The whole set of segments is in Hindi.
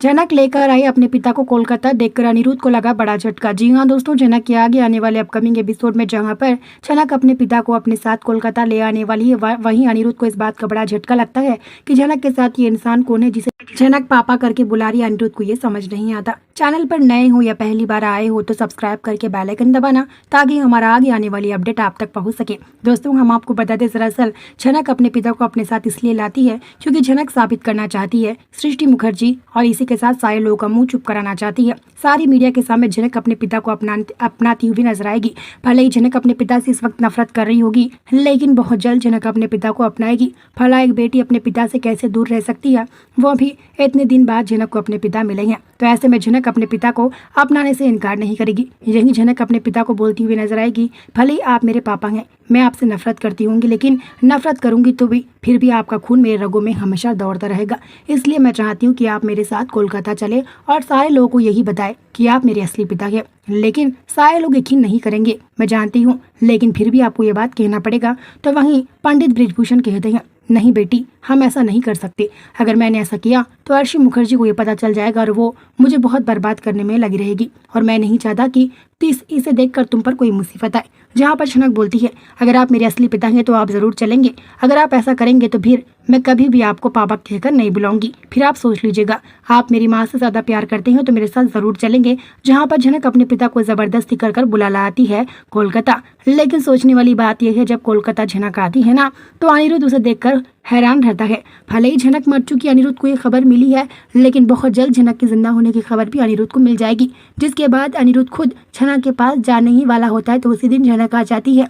जनक लेकर आए अपने पिता को कोलकाता। देखकर अनिरुद्ध को लगा बड़ा झटका। जी हाँ दोस्तों, जनक के आगे आने वाले अपकमिंग एपिसोड में जहां पर जनक अपने पिता को अपने साथ कोलकाता ले आने वाली है, वहीं अनिरुद्ध को इस बात का बड़ा झटका लगता है कि जनक के साथ ये इंसान कौन है जिसे जनक पापा करके बुला रही है। अनिरुद्ध को ये समझ नहीं आता। चैनल पर नए हो या पहली बार आए हो तो सब्सक्राइब करके बेल आइकन दबाना ताकि हमारा आगे आने वाली अपडेट आप तक पहुंच सके। दोस्तों, हम आपको बता दें, दरअसल जनक अपने पिता को अपने साथ इसलिए लाती है क्योंकि जनक साबित करना चाहती है सृष्टि मुखर्जी और इसी के साथ सारे लोगों का मुंह चुप कराना चाहती है। सारी मीडिया के सामने जनक अपने पिता को अपनाती हुई नजर आएगी। भले ही जनक अपने पिता से इस वक्त नफरत कर रही होगी, लेकिन बहुत जल्द जनक अपने पिता को अपनाएगी। भला एक बेटी अपने पिता से कैसे दूर रह सकती है, वो भी इतने दिन बाद जनक को अपने पिता मिले हैं। तो ऐसे में जनक अपने पिता को अपनाने से इनकार नहीं करेगी। यही जनक अपने पिता को बोलती हुई नजर आएगी, भले ही आप मेरे पापा हैं, मैं आपसे नफरत करती होंगी, लेकिन नफरत करूंगी तो भी फिर भी आपका खून मेरे रगों में हमेशा दौड़ता रहेगा। इसलिए मैं चाहती हूँ कि आप मेरे साथ कोलकाता चले और सारे लोगों को यही बताएं कि आप मेरे असली पिता हैं। लेकिन सारे लोग यकीन नहीं करेंगे, मैं जानती हूँ, लेकिन फिर भी आपको ये बात कहना पड़ेगा। तो वहीं पंडित बृजभूषण कहते हैं, नहीं बेटी, हम ऐसा नहीं कर सकते। अगर मैंने ऐसा किया तो अर्शी मुखर्जी को ये पता चल जाएगा और वो मुझे बहुत बर्बाद करने में लगी रहेगी, और मैं नहीं चाहता कि इसे देखकर तुम पर कोई मुसीबत आए। जहाँ पर जनक बोलती है, अगर आप मेरे असली पिता हैं तो आप जरूर चलेंगे। अगर आप ऐसा करेंगे तो फिर मैं कभी भी आपको पापा कहकर नहीं बुलाऊंगी। फिर आप सोच लीजिएगा, आप मेरी माँ से ज्यादा प्यार करते हैं तो मेरे साथ जरूर चलेंगे। जहाँ पर जनक अपने पिता को जबरदस्ती कर बुला लाती है कोलकाता। लेकिन सोचने वाली बात यह है, जब कोलकाता जनक आती है ना, तो अनिरुद्ध उसे देखकर हैरान रहता है। भले ही जनक मर चुकी अनिरुद्ध को ये खबर मिली है, लेकिन बहुत जल्द जनक के जिंदा होने की खबर भी अनिरुद्ध को मिल जाएगी, जिसके बाद अनिरुद्ध खुद जनक के पास जाने ही वाला होता है। तो उसी दिन जनक आ जाती है।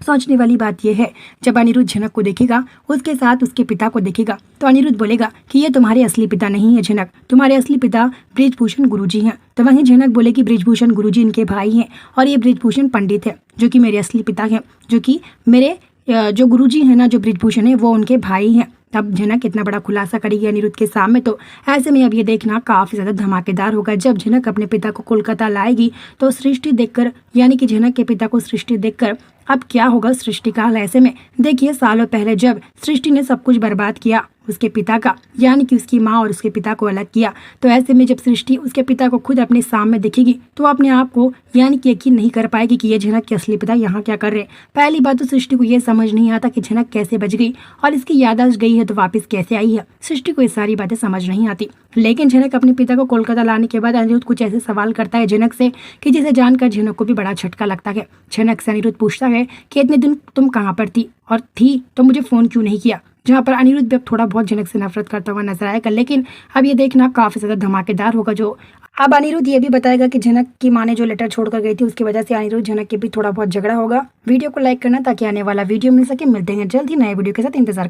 सोचने वाली बात यह है, जब अनिरुद्ध जनक को देखेगा, उसके साथ उसके पिता को देखेगा, तो अनिरुद्ध बोलेगा कि ये तुम्हारे असली पिता नहीं है जनक, तुम्हारे असली पिता बृजभूषण गुरुजी हैं। तो वहीं जनक बोले कि बृजभूषण गुरुजी इनके भाई हैं और ये बृजभूषण पंडित है जो कि मेरे असली पिता हैं, जो कि मेरे जो गुरुजी है ना, जो बृजभूषण है, वो उनके भाई हैं। तब जनक इतना बड़ा खुलासा करेगी अनिरुद्ध के सामने। तो ऐसे में अब ये देखना काफी ज्यादा धमाकेदार होगा। जब जनक अपने पिता को कोलकाता लाएगी तो सृष्टि देखकर, यानी कि जनक के पिता को सृष्टि देखकर अब क्या होगा सृष्टि का हाल। ऐसे में देखिए, सालों पहले जब सृष्टि ने सब कुछ बर्बाद किया उसके पिता का, यानी कि उसकी माँ और उसके पिता को अलग किया, तो ऐसे में जब सृष्टि उसके पिता को खुद अपने सामने दिखेगी तो अपने आप को यानी कि यकीन नहीं कर पाएगी कि ये जनक के असली पिता यहाँ क्या कर रहे हैं। पहली बात तो सृष्टि को ये समझ नहीं आता कि जनक कैसे बच गई और इसकी याददाश्त गई है तो वापस कैसे आई है। सृष्टि को ये सारी बातें समझ नहीं आती। लेकिन जनक अपने पिता को कोलकाता लाने के बाद अनिरुद्ध कुछ ऐसे सवाल करता है जनक से कि जिसे जानकर जनक को भी बड़ा झटका लगता है। जनक से अनिरुद्ध पूछता है कि इतने दिन तुम कहाँ पर थी, और थी तो मुझे फोन क्यों नहीं किया। जहाँ पर अनिरुद्ध भी अब थोड़ा बहुत जनक से नफरत करता हुआ नजर आएगा। लेकिन अब ये देखना काफी ज्यादा धमाकेदार होगा। जो अब अनिरुद्ध ये भी बताएगा कि जनक की माँ ने जो लेटर छोड़कर गई थी उसकी वजह से अनिरुद्ध जनक के भी थोड़ा बहुत झगड़ा होगा। वीडियो को लाइक करना ताकि आने वाला वीडियो मिल सके। मिलते हैं जल्द ही नए वीडियो के साथ, इंतजार